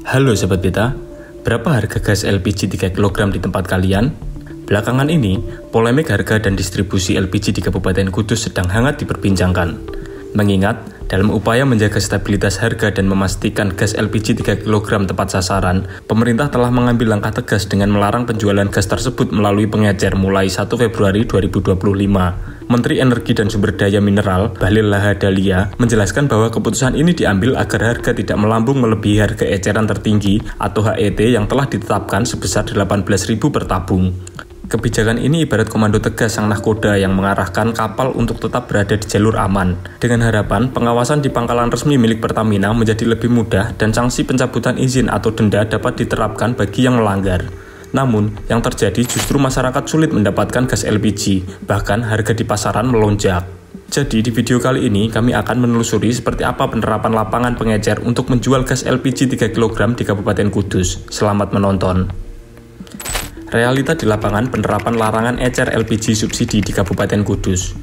Halo Sobat Beta, berapa harga gas LPG 3 kg di tempat kalian? Belakangan ini, polemik harga dan distribusi LPG di Kabupaten Kudus sedang hangat diperbincangkan. Mengingat, dalam upaya menjaga stabilitas harga dan memastikan gas LPG 3 kg tepat sasaran, pemerintah telah mengambil langkah tegas dengan melarang penjualan gas tersebut melalui pengecer mulai 1 Februari 2025. Menteri Energi dan Sumber Daya Mineral, Bahlil Lahadalia, menjelaskan bahwa keputusan ini diambil agar harga tidak melambung melebihi harga eceran tertinggi atau HET yang telah ditetapkan sebesar 18.000 per tabung. Kebijakan ini ibarat komando tegas sang nahkoda yang mengarahkan kapal untuk tetap berada di jalur aman. Dengan harapan, pengawasan di pangkalan resmi milik Pertamina menjadi lebih mudah dan sanksi pencabutan izin atau denda dapat diterapkan bagi yang melanggar. Namun, yang terjadi justru masyarakat sulit mendapatkan gas LPG, bahkan harga di pasaran melonjak. Jadi, di video kali ini kami akan menelusuri seperti apa penerapan lapangan pengecer untuk menjual gas LPG 3 kg di Kabupaten Kudus. Selamat menonton. Realita di lapangan penerapan larangan ecer LPG subsidi di Kabupaten Kudus.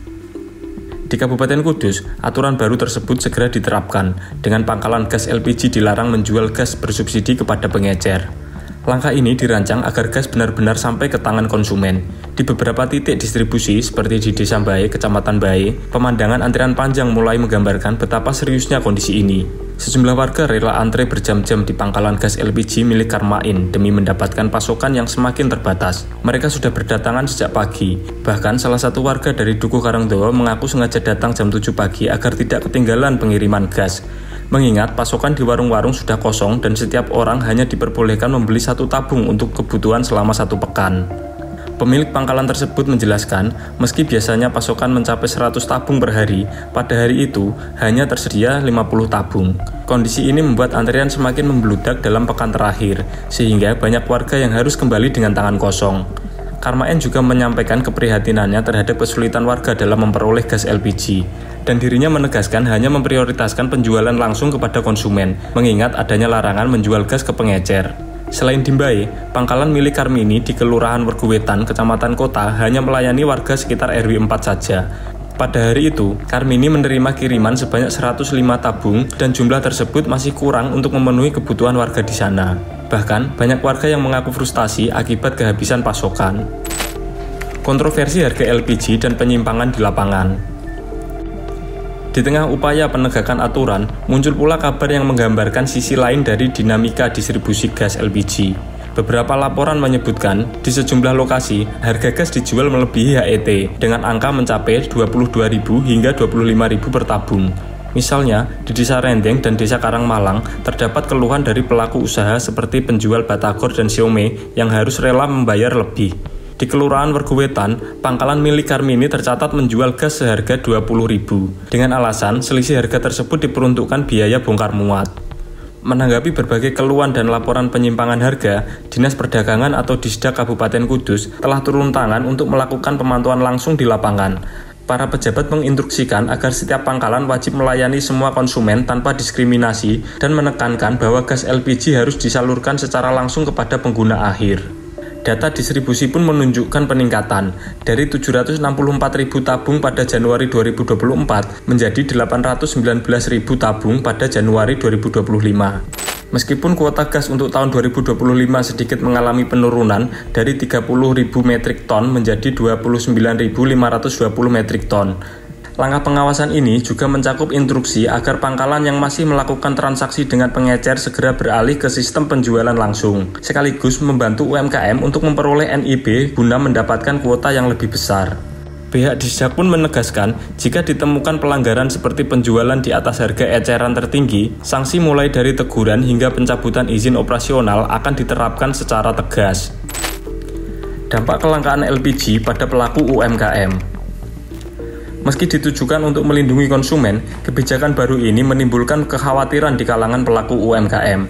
Di Kabupaten Kudus, aturan baru tersebut segera diterapkan, dengan pangkalan gas LPG dilarang menjual gas bersubsidi kepada pengecer. Langkah ini dirancang agar gas benar-benar sampai ke tangan konsumen. Di beberapa titik distribusi seperti di Desa Bae, Kecamatan Bae, pemandangan antrian panjang mulai menggambarkan betapa seriusnya kondisi ini. Sejumlah warga rela antre berjam-jam di pangkalan gas LPG milik Karmain demi mendapatkan pasokan yang semakin terbatas. Mereka sudah berdatangan sejak pagi. Bahkan salah satu warga dari Dukuh Karangdowo mengaku sengaja datang jam 7 pagi agar tidak ketinggalan pengiriman gas. Mengingat pasokan di warung-warung sudah kosong dan setiap orang hanya diperbolehkan membeli 1 tabung untuk kebutuhan selama 1 pekan. Pemilik pangkalan tersebut menjelaskan, meski biasanya pasokan mencapai 100 tabung per hari, pada hari itu hanya tersedia 50 tabung. Kondisi ini membuat antrian semakin membludak dalam pekan terakhir, sehingga banyak warga yang harus kembali dengan tangan kosong. Karmain juga menyampaikan keprihatinannya terhadap kesulitan warga dalam memperoleh gas LPG. Dan dirinya menegaskan hanya memprioritaskan penjualan langsung kepada konsumen, mengingat adanya larangan menjual gas ke pengecer. Selain di Mbae, pangkalan milik Karmini di Kelurahan Werguwetan, Kecamatan Kota, hanya melayani warga sekitar RW 4 saja. Pada hari itu, Karmini menerima kiriman sebanyak 105 tabung dan jumlah tersebut masih kurang untuk memenuhi kebutuhan warga di sana. Bahkan, banyak warga yang mengaku frustasi akibat kehabisan pasokan. Kontroversi harga LPG dan penyimpangan di lapangan. Di tengah upaya penegakan aturan, muncul pula kabar yang menggambarkan sisi lain dari dinamika distribusi gas LPG. Beberapa laporan menyebutkan, di sejumlah lokasi, harga gas dijual melebihi HET, dengan angka mencapai 22.000 hingga 25.000 per tabung. Misalnya, di Desa Rendeng dan Desa Karangmalang, terdapat keluhan dari pelaku usaha seperti penjual batagor dan siomay yang harus rela membayar lebih. Di Kelurahan Werguwetan, pangkalan milik Karmini tercatat menjual gas seharga 20.000, dengan alasan selisih harga tersebut diperuntukkan biaya bongkar muat. Menanggapi berbagai keluhan dan laporan penyimpangan harga, Dinas Perdagangan atau Disda Kabupaten Kudus telah turun tangan untuk melakukan pemantauan langsung di lapangan. Para pejabat menginstruksikan agar setiap pangkalan wajib melayani semua konsumen tanpa diskriminasi dan menekankan bahwa gas LPG harus disalurkan secara langsung kepada pengguna akhir. Data distribusi pun menunjukkan peningkatan dari 764.000 tabung pada Januari 2024 menjadi 819.000 tabung pada Januari 2025. Meskipun kuota gas untuk tahun 2025 sedikit mengalami penurunan dari 30.000 metrik ton menjadi 29.520 metrik ton. Langkah pengawasan ini juga mencakup instruksi agar pangkalan yang masih melakukan transaksi dengan pengecer segera beralih ke sistem penjualan langsung, sekaligus membantu UMKM untuk memperoleh NIB guna mendapatkan kuota yang lebih besar. Pihak Disda pun menegaskan, jika ditemukan pelanggaran seperti penjualan di atas harga eceran tertinggi, sanksi mulai dari teguran hingga pencabutan izin operasional akan diterapkan secara tegas. Dampak kelangkaan LPG pada pelaku UMKM. Meski ditujukan untuk melindungi konsumen, kebijakan baru ini menimbulkan kekhawatiran di kalangan pelaku UMKM.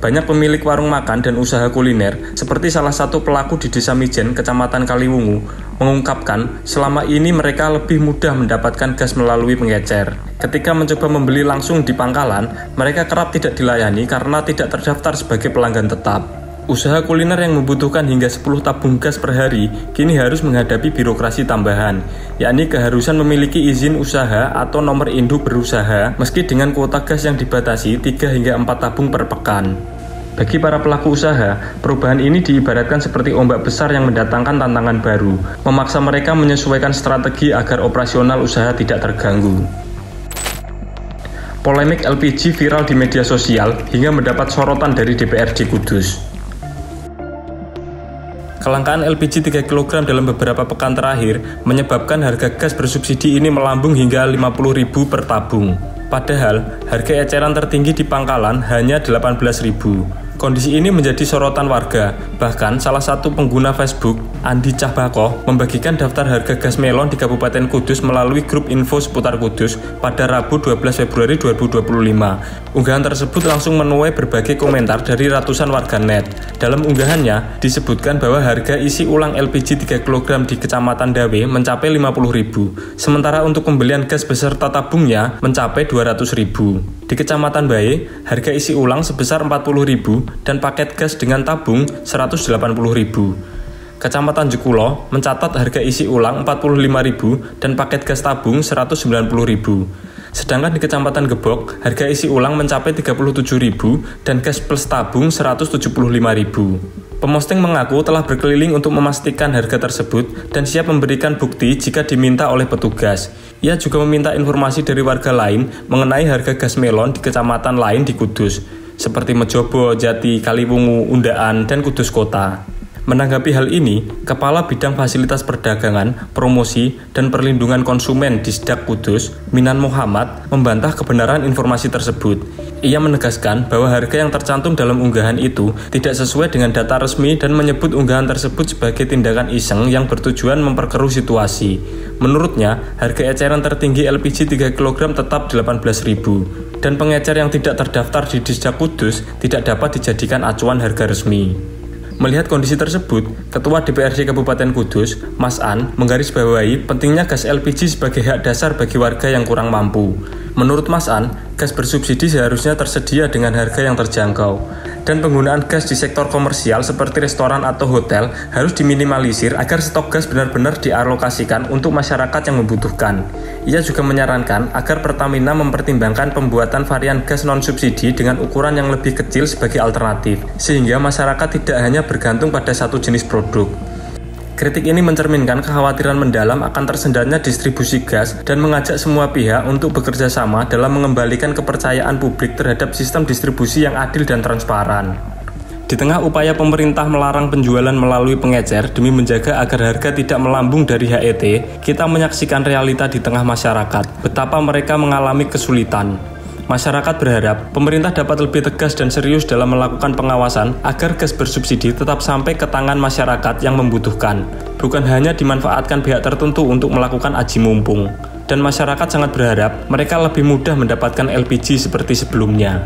Banyak pemilik warung makan dan usaha kuliner, seperti salah satu pelaku di Desa Mijen, Kecamatan Kaliwungu, mengungkapkan selama ini mereka lebih mudah mendapatkan gas melalui pengecer. Ketika mencoba membeli langsung di pangkalan, mereka kerap tidak dilayani karena tidak terdaftar sebagai pelanggan tetap. Usaha kuliner yang membutuhkan hingga 10 tabung gas per hari kini harus menghadapi birokrasi tambahan, yakni keharusan memiliki izin usaha atau nomor induk berusaha meski dengan kuota gas yang dibatasi 3 hingga 4 tabung per pekan. Bagi para pelaku usaha, perubahan ini diibaratkan seperti ombak besar yang mendatangkan tantangan baru, memaksa mereka menyesuaikan strategi agar operasional usaha tidak terganggu. Polemik LPG viral di media sosial hingga mendapat sorotan dari DPRD Kudus. Kelangkaan LPG 3 kg dalam beberapa pekan terakhir menyebabkan harga gas bersubsidi ini melambung hingga Rp50.000 per tabung. Padahal, harga eceran tertinggi di pangkalan hanya Rp18.000. Kondisi ini menjadi sorotan warga. Bahkan, salah satu pengguna Facebook, Andi Cahbakoh, membagikan daftar harga gas melon di Kabupaten Kudus melalui grup info seputar Kudus pada Rabu 12 Februari 2025. Unggahan tersebut langsung menuai berbagai komentar dari ratusan warganet. Dalam unggahannya, disebutkan bahwa harga isi ulang LPG 3 kg di Kecamatan Dawe mencapai Rp50.000, sementara untuk pembelian gas beserta tabungnya mencapai Rp200.000. Di Kecamatan Bae, harga isi ulang sebesar Rp40.000 dan paket gas dengan tabung Rp180.000. Kecamatan Jekulo mencatat harga isi ulang Rp45.000 dan paket gas tabung Rp190.000. Sedangkan di Kecamatan Gebok, harga isi ulang mencapai Rp37.000 dan gas plus tabung Rp175.000. Pemosting mengaku telah berkeliling untuk memastikan harga tersebut dan siap memberikan bukti jika diminta oleh petugas. Ia juga meminta informasi dari warga lain mengenai harga gas melon di kecamatan lain di Kudus, seperti Mejobo, Jati, Kaliwungu, Undaan, dan Kudus Kota. Menanggapi hal ini, Kepala Bidang Fasilitas Perdagangan, Promosi, dan Perlindungan Konsumen Disdak Kudus, Minan Muhammad, membantah kebenaran informasi tersebut. Ia menegaskan bahwa harga yang tercantum dalam unggahan itu tidak sesuai dengan data resmi dan menyebut unggahan tersebut sebagai tindakan iseng yang bertujuan memperkeruh situasi. Menurutnya, harga eceran tertinggi LPG 3 kg tetap Rp18.000 dan pengecer yang tidak terdaftar di Disdak Kudus tidak dapat dijadikan acuan harga resmi. Melihat kondisi tersebut, Ketua DPRD Kabupaten Kudus, Mas An, menggarisbawahi pentingnya gas LPG sebagai hak dasar bagi warga yang kurang mampu. Menurut Mas An, gas bersubsidi seharusnya tersedia dengan harga yang terjangkau, dan penggunaan gas di sektor komersial seperti restoran atau hotel harus diminimalisir agar stok gas benar-benar dialokasikan untuk masyarakat yang membutuhkan. Ia juga menyarankan agar Pertamina mempertimbangkan pembuatan varian gas non-subsidi dengan ukuran yang lebih kecil sebagai alternatif, sehingga masyarakat tidak hanya bergantung pada satu jenis produk. Kritik ini mencerminkan kekhawatiran mendalam akan tersendatnya distribusi gas dan mengajak semua pihak untuk bekerja sama dalam mengembalikan kepercayaan publik terhadap sistem distribusi yang adil dan transparan. Di tengah upaya pemerintah melarang penjualan melalui pengecer demi menjaga agar harga tidak melambung dari HET, kita menyaksikan realita di tengah masyarakat, betapa mereka mengalami kesulitan. Masyarakat berharap pemerintah dapat lebih tegas dan serius dalam melakukan pengawasan agar gas bersubsidi tetap sampai ke tangan masyarakat yang membutuhkan, bukan hanya dimanfaatkan pihak tertentu untuk melakukan aji mumpung. Dan masyarakat sangat berharap mereka lebih mudah mendapatkan LPG seperti sebelumnya.